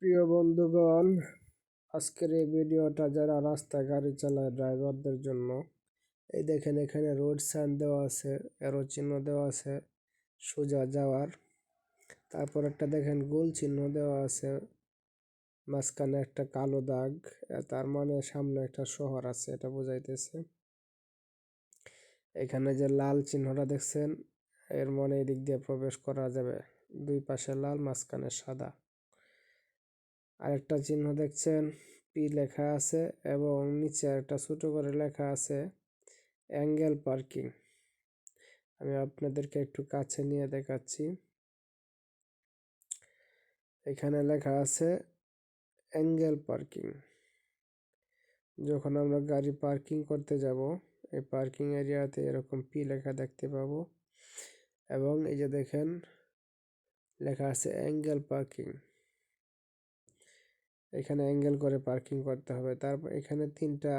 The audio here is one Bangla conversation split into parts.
প্রিয় বন্ধুগণ, আজকের এই ভিডিওটা যারা রাস্তায় গাড়ি চালায় ড্রাইভারদের জন্য। এই দেখেন, এখানে রোড সাইন দেওয়া আছে, এরো চিহ্ন দেওয়া আছে সোজা যাওয়ার। তারপর একটা দেখেন গোল চিহ্ন দেওয়া আছে, মাঝখানে একটা কালো দাগ, তার মানে সামনে একটা শহর আছে, এটা বোঝাইতেছে। এখানে যে লাল চিহ্নটা দেখছেন, এর মানে এদিক দিয়ে প্রবেশ করা যাবে। দুই পাশে লাল, মাঝখানে সাদা। আরেকটা চিহ্ন দেখছেন, পি লেখা আছে এবং নিচে একটা ছোট করে লেখা আছে অ্যাঙ্গেল পার্কিং। আমি আপনাদেরকে একটু কাছে নিয়ে দেখাচ্ছি। এখানে লেখা আছে অ্যাঙ্গেল পার্কিং। যখন আমরা গাড়ি পার্কিং করতে যাব, এই পার্কিং এরিয়াতে এরকম পি লেখা দেখতে পাবো এবং এই যে দেখেন লেখা আছে অ্যাঙ্গেল পার্কিং। এখানে অ্যাঙ্গেল করে পার্কিং করতে হবে। তারপর এখানে তিনটা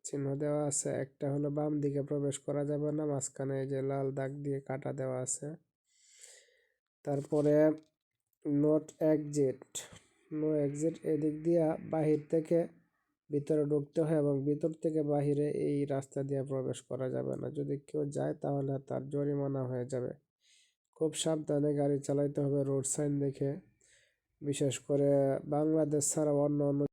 চিহ্ন দেওয়া আছে, একটা হলো বাম দিকে প্রবেশ করা যাবে না, মাঝখানে এই যে লাল দাগ দিয়ে কাটা দেওয়া আছে। তারপরে নট এক্সিট, নো এক্সিট, এদিক দিয়ে বাহির থেকে ভিতরে ঢুকতে হয় এবং ভিতর থেকে বাহিরে এই রাস্তা দিয়ে প্রবেশ করা যাবে না। যদি কেউ যায় তাহলে তার জরিমানা হয়ে যাবে। খুব সাবধানে গাড়ি চালাইতে হবে রোড সাইন দেখে, বিশেষ করে বাংলাদেশ ছাড়া অন্য অন্য